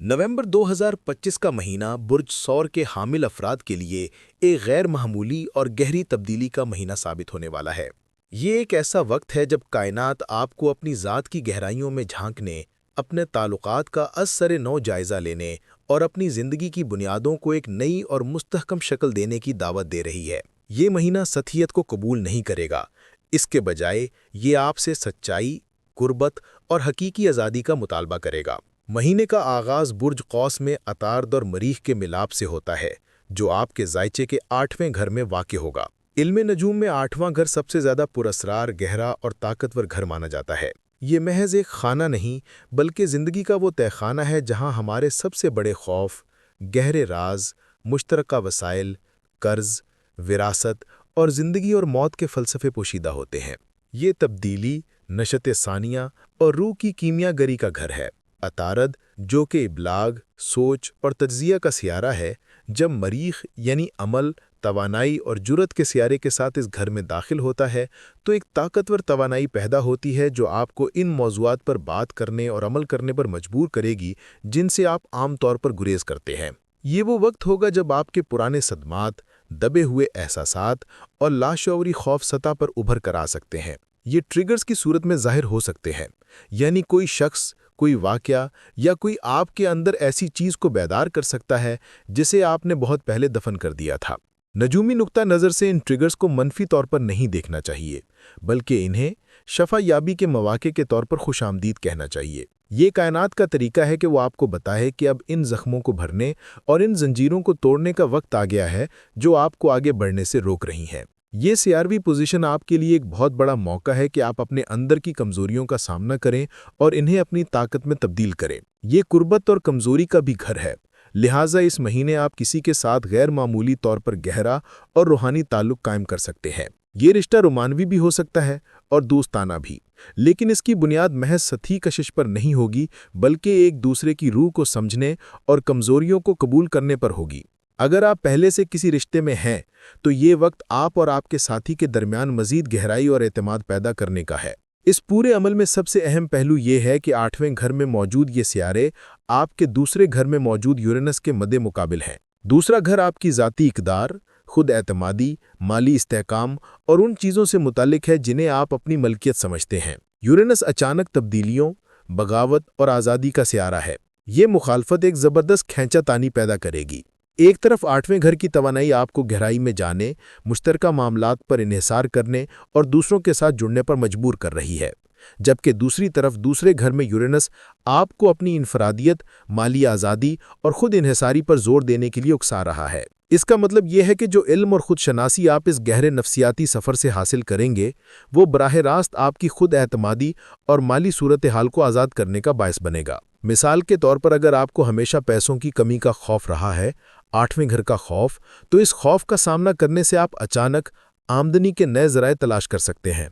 नवंबर 2025 का महीना बुर्ज सौर के हामिल अफराद के लिए एक गैर मामूली और गहरी तब्दीली का महीना साबित होने वाला है। ये एक ऐसा वक्त है जब कायनात आपको अपनी ज़ात की गहराइयों में झांकने, अपने ताल्लुकात का असर नौ जायज़ा लेने और अपनी ज़िंदगी की बुनियादों को एक नई और मुस्तहकम शक्ल देने की दावत दे रही है। ये महीना सतहियत को कबूल नहीं करेगा, इसके बजाय ये आपसे सच्चाई, गुर्बत और हकीकी आज़ादी का मुतालबा करेगा। महीने का आगाज़ बुर्ज कौस में अतार्द और मरीख के मिलाप से होता है, जो आपके ज़ायचे के 8वें घर में वाक़ होगा। इल्मे नजूम में 8वां घर सबसे ज़्यादा पुरस्रार, गहरा और ताकतवर घर माना जाता है। ये महज एक खाना नहीं, बल्कि ज़िंदगी का वो तहखाना है जहाँ हमारे सबसे बड़े खौफ, गहरे राज, मुश्तरका वसाइल, कर्ज, विरासत और ज़िंदगी और मौत के फ़लसफ़े पोशीदा होते हैं। ये तब्दीली, नशत सानिया और रूह की कीमियागरी का घर है। अतारद, जो कि इब्लाग, सोच और तज्जिया का सियारा है, जब मरीख यानी अमल, तवानाई और जुरत के सियारे के साथ इस घर में दाखिल होता है तो एक ताकतवर तवानाई पैदा होती है जो आपको इन मौज़ूआत पर बात करने और अमल करने पर मजबूर करेगी जिनसे आप आम तौर पर गुरेज करते हैं। ये वो वक्त होगा जब आपके पुराने सदमात, दबे हुए एहसासात और लाशऊरी खौफ सतह पर उभर कर आ सकते हैं। ये ट्रिगर्स की सूरत में ज़ाहिर हो सकते हैं, यानी कोई शख्स, कोई वाक़या या कोई आपके अंदर ऐसी चीज़ को बेदार कर सकता है जिसे आपने बहुत पहले दफन कर दिया था। नजूमी नुक्ता नज़र से इन ट्रिगर्स को मनफी तौर पर नहीं देखना चाहिए, बल्कि इन्हें शफा याबी के मौके के तौर पर खुशामदीद कहना चाहिए। ये कायनात का तरीका है कि वो आपको बताए कि अब इन ज़ख्मों को भरने और इन जंजीरों को तोड़ने का वक्त आ गया है जो आपको आगे बढ़ने से रोक रही हैं। ये सीआरवी पोजीशन आपके लिए एक बहुत बड़ा मौका है कि आप अपने अंदर की कमज़ोरियों का सामना करें और इन्हें अपनी ताकत में तब्दील करें। ये कुर्बत और कमज़ोरी का भी घर है, लिहाजा इस महीने आप किसी के साथ गैर मामूली तौर पर गहरा और रूहानी ताल्लुक़ कायम कर सकते हैं। ये रिश्ता रोमानवी भी हो सकता है और दोस्ताना भी, लेकिन इसकी बुनियाद महज सतही कशिश पर नहीं होगी, बल्कि एक दूसरे की रूह को समझने और कमज़ोरियों को कबूल करने पर होगी। अगर आप पहले से किसी रिश्ते में हैं तो ये वक्त आप और आपके साथी के दरमियान मज़ीद गहराई और एतमाद पैदा करने का है। इस पूरे अमल में सबसे अहम पहलू ये है कि 8वें घर में मौजूद ये सियारे आपके दूसरे घर में मौजूद यूरेनस के मद्दे मुकाबिल हैं। दूसरा घर आपकी ज़ाती इक़दार, खुद एतमादी, माली इस्तेहकाम और उन चीज़ों से मुतालिक है जिन्हें आप अपनी मलकियत समझते हैं। यूरेनस अचानक तब्दीलियों, बगावत और आज़ादी का सियारा है। ये मुखालफत एक ज़बरदस्त खींचातानी पैदा करेगी। एक तरफ 8वें घर की तवानाई आपको गहराई में जाने, मुश्तरका मामलात पर इन्हिसार करने और दूसरों के साथ जुड़ने पर मजबूर कर रही है, जबकि दूसरी तरफ दूसरे घर में यूरेनस आपको अपनी इनफरादियत, माली आज़ादी और खुद इन्हिसारी पर जोर देने के लिए उकसा रहा है। इसका मतलब यह है कि जो इल्म और खुद शनासी आप इस गहरे नफ्सियाती सफ़र से हासिल करेंगे, वो बराह रास्त आपकी खुद एतमादी और माली सूरत हाल को आज़ाद करने का बायस बनेगा। मिसाल के तौर पर अगर आपको हमेशा पैसों की कमी का खौफ रहा है, 8वें घर का खौफ, तो इस खौफ का सामना करने से आप अचानक आमदनी के नए ज़राए तलाश कर सकते हैं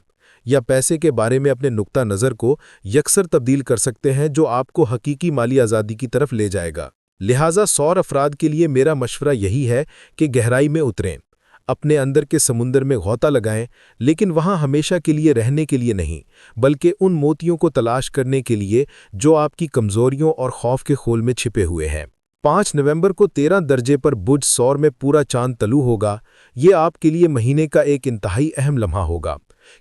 या पैसे के बारे में अपने नुक्ता नज़र को यकसर तब्दील कर सकते हैं जो आपको हकीकी माली आज़ादी की तरफ ले जाएगा। लिहाजा सौर अफराद के लिए मेरा मशवरा यही है कि गहराई में उतरें, अपने अंदर के समुंदर में गौता लगाएं, लेकिन वहाँ हमेशा के लिए रहने के लिए नहीं, बल्कि उन मोतियों को तलाश करने के लिए जो आपकी कमज़ोरियों और खौफ के खोल में छिपे हुए हैं। 5 नवंबर को 13 दर्जे पर बुर्ज सौर में पूरा चांद तलू होगा। ये आपके लिए महीने का एक इंतहाई अहम लम्हा होगा,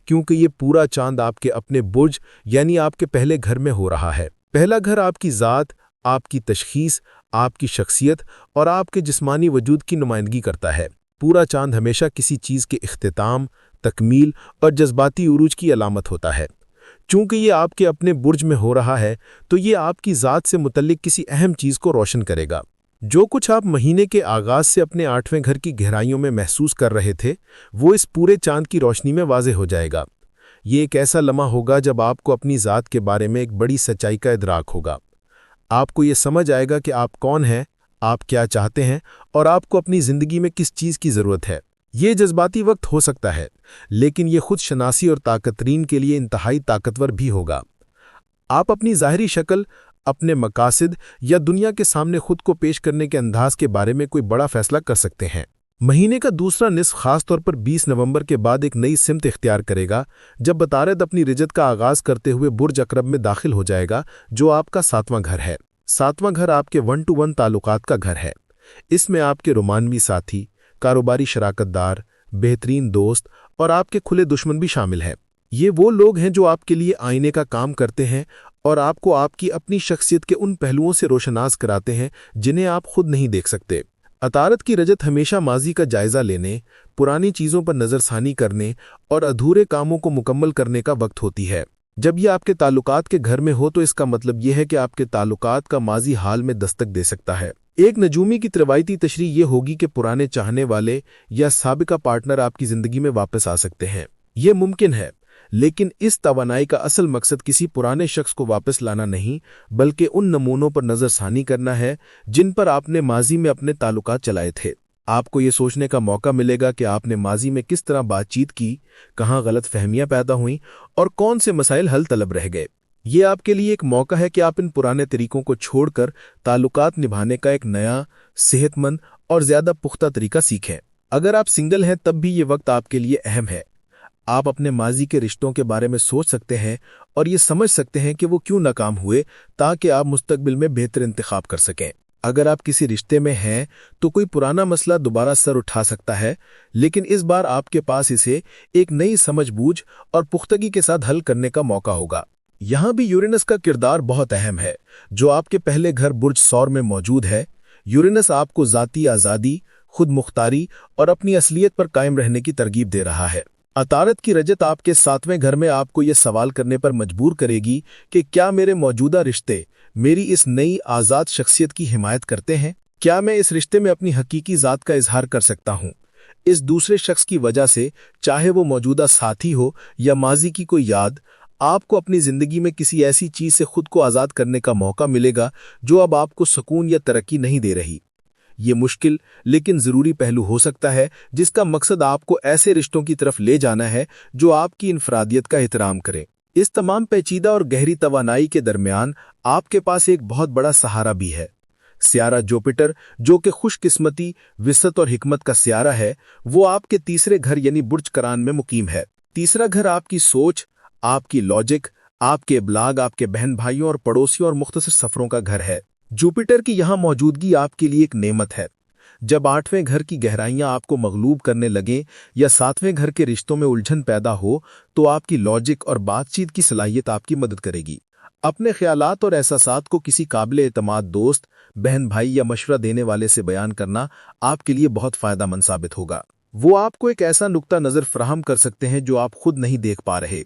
क्योंकि ये पूरा चांद आपके अपने बुर्ज यानी आपके पहले घर में हो रहा है। पहला घर आपकी ज़ात, आपकी तशख़ीस, आपकी शख्सियत और आपके जिस्मानी वजूद की नुमाइंदगी करता है। पूरा चांद हमेशा किसी चीज़ के इख्तिताम, तकमील और जज्बाती उरूज की अलामत होता है। चूँकि ये आपके अपने बुर्ज में हो रहा है तो ये आपकी ज़ात से मुतल्लिक किसी अहम चीज़ को रोशन करेगा। जो कुछ आप महीने के आगाज़ से अपने 8वें घर की गहराइयों में महसूस कर रहे थे, वो इस पूरे चांद की रोशनी में वाज़े हो जाएगा। ये एक ऐसा लम्हा होगा जब आपको अपनी ज़ात के बारे में एक बड़ी सच्चाई का इदराक होगा। आपको ये समझ आएगा कि आप कौन हैं, आप क्या चाहते हैं और आपको अपनी ज़िंदगी में किस चीज़ की ज़रूरत है। ये जज्बाती वक्त हो सकता है, लेकिन ये खुद शनासी और ताकतरीन के लिए इंतहाई ताकतवर भी होगा। आप अपनी ज़ाहिरी शक्ल, अपने मकासद या दुनिया के सामने खुद को पेश करने के अंदाज के बारे में कोई बड़ा फैसला कर सकते हैं। महीने का दूसरा निस्फ खास तौर पर 20 नवंबर के बाद एक नई सिमत इख्तियार करेगा, जब बतारद अपनी रिजत का आगाज़ करते हुए बुर्ज अकरब में दाखिल हो जाएगा, जो आपका 7वां घर है। सातवां घर आपके 1-to-1 ताल्लुकात का घर है। इसमें आपके रोमानवी साथी, कारोबारी शराकतदार, बेहतरीन दोस्त और आपके खुले दुश्मन भी शामिल हैं। ये वो लोग हैं जो आपके लिए आईने का काम करते हैं और आपको आपकी अपनी शख्सियत के उन पहलुओं से रोशनास कराते हैं जिन्हें आप खुद नहीं देख सकते। अतारत की रजत हमेशा माजी का जायजा लेने, पुरानी चीज़ों पर नज़रसानी करने और अधूरे कामों को मुकम्मल करने का वक्त होती है। जब यह आपके ताल्लुकात के घर में हो तो इसका मतलब यह है कि आपके ताल्लुकात का माजी हाल में दस्तक दे सकता है। एक नजूमी की रवायती तशरीह ये होगी कि पुराने चाहने वाले या साबिका पार्टनर आपकी ज़िंदगी में वापस आ सकते हैं। यह मुमकिन है, लेकिन इस तवानाई का असल मकसद किसी पुराने शख्स को वापस लाना नहीं, बल्कि उन नमूनों पर नज़रसानी करना है जिन पर आपने माजी में अपने ताल्लुकात चलाए थे। आपको ये सोचने का मौका मिलेगा कि आपने माजी में किस तरह बातचीत की, कहाँ गलत फहमियाँ पैदा हुईं और कौन से मसाइल हल तलब रह गए। ये आपके लिए एक मौका है कि आप इन पुराने तरीकों को छोड़कर ताल्लुकात निभाने का एक नया, सेहतमंद और ज़्यादा पुख्ता तरीका सीखें। अगर आप सिंगल हैं तब भी ये वक्त आपके लिए अहम है। आप अपने माजी के रिश्तों के बारे में सोच सकते हैं और ये समझ सकते हैं कि वो क्यों नाकाम हुए, ताकि आप मुस्तकबिल में बेहतर इंतखाब कर सकें। अगर आप किसी रिश्ते में हैं तो कोई पुराना मसला दोबारा सर उठा सकता है, लेकिन इस बार आपके पास इसे एक नई समझबूझ और पुख्तगी के साथ हल करने का मौका होगा। यहाँ भी यूरेनस का किरदार बहुत अहम है, जो आपके पहले घर बुर्ज सौर में मौजूद है। यूरेनस आपको ज़ाती आज़ादी, खुद मुख्तारी और अपनी असलियत पर कायम रहने की तरगीब दे रहा है। अतारत की रजत आपके 7वें घर में आपको यह सवाल करने पर मजबूर करेगी कि क्या मेरे मौजूदा रिश्ते मेरी इस नई आज़ाद शख्सियत की हिमायत करते हैं? क्या मैं इस रिश्ते में अपनी हकीकी ज़ात का इजहार कर सकता हूँ इस दूसरे शख्स की वजह से, चाहे वो मौजूदा साथी हो या माजी की कोई याद? आपको अपनी ज़िंदगी में किसी ऐसी चीज़ से खुद को आज़ाद करने का मौका मिलेगा जो अब आपको सुकून या तरक्की नहीं दे रही। ये मुश्किल लेकिन ज़रूरी पहलू हो सकता है, जिसका मकसद आपको ऐसे रिश्तों की तरफ ले जाना है जो आपकी इनफरादियत का एहतराम करें। इस तमाम पेचीदा और गहरी तवानाई के दरमियान आपके पास एक बहुत बड़ा सहारा भी है। सियारा जुपिटर, जो कि खुशकिस्मती, विसत और हिकमत का सियारा है, वो आपके तीसरे घर यानी बुर्ज करान में मुकीम है। तीसरा घर आपकी सोच, आपकी लॉजिक, आपके इब्लाग, आपके बहन भाइयों और पड़ोसियों और मुख्तसर सफरों का घर है। जुपिटर की यहाँ मौजूदगी आपके लिए एक नेमत है। जब 8वें घर की गहराइयाँ आपको मगलूब करने लगें या 7वें घर के रिश्तों में उलझन पैदा हो, तो आपकी लॉजिक और बातचीत की सलाहियत आपकी मदद करेगी। अपने ख्यालात और एहसासात को किसी काबिल एतमाद दोस्त, बहन भाई या मशवरा देने वाले से बयान करना आपके लिए बहुत फ़ायदेमंद साबित होगा। वो आपको एक ऐसा नुक्ता नज़र फराहम कर सकते हैं जो आप खुद नहीं देख पा रहे।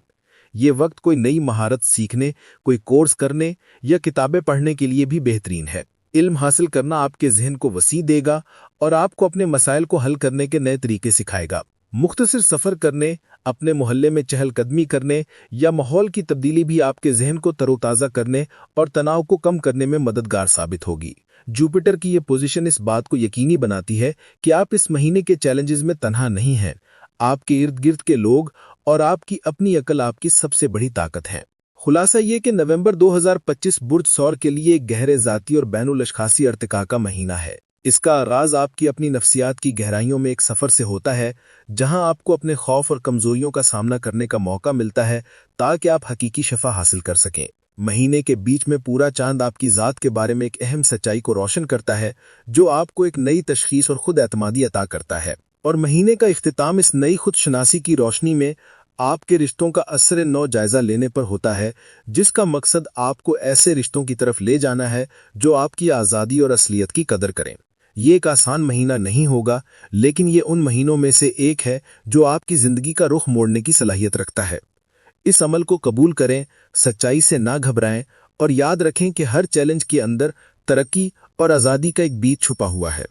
ये वक्त कोई नई महारत सीखने, कोई कोर्स करने या किताबें पढ़ने के लिए भी बेहतरीन है। इल्म हासिल करना आपके जहन को वसी देगा और आपको अपने मसाइल को हल करने के नए तरीके सिखाएगा। मुख्तसर सफ़र करने, अपने मोहल्ले में चहलकदमी करने या माहौल की तब्दीली भी आपके जहन को तरोताज़ा करने और तनाव को कम करने में मददगार साबित होगी। जुपिटर की ये पोजीशन इस बात को यकीनी बनाती है कि आप इस महीने के चैलेंजेस में तन्हा नहीं हैं। आपके इर्द गिर्द के लोग और आपकी अपनी अकल आपकी सबसे बड़ी ताकत है। खुलासा ये कि नवंबर 2025 बुर्ज सौर के लिए एक गहरे ज़ाती और बैनुल अशखासी अर्तिका का महीना है। इसका आगाज़ आपकी अपनी नफ्सियात की गहराइयों में एक सफ़र से होता है, जहां आपको अपने खौफ और कमज़ोरियों का सामना करने का मौका मिलता है ताकि आप हकीकी शफा हासिल कर सकें। महीने के बीच में पूरा चांद आपकी ज़ात के बारे में एक अहम सच्चाई को रोशन करता है, जो आपको एक नई तशखीस और खुद एतमादी अता करता है। और महीने का इख्तिताम इस नई खुद शनासी की रोशनी में आपके रिश्तों का असर नौ जायजा लेने पर होता है, जिसका मकसद आपको ऐसे रिश्तों की तरफ ले जाना है जो आपकी आज़ादी और असलियत की कदर करें। ये एक आसान महीना नहीं होगा, लेकिन ये उन महीनों में से एक है जो आपकी ज़िंदगी का रुख मोड़ने की सलाहियत रखता है। इस अमल को कबूल करें, सच्चाई से ना घबराएं और याद रखें कि हर चैलेंज के अंदर तरक्की और आज़ादी का एक बीज छुपा हुआ है।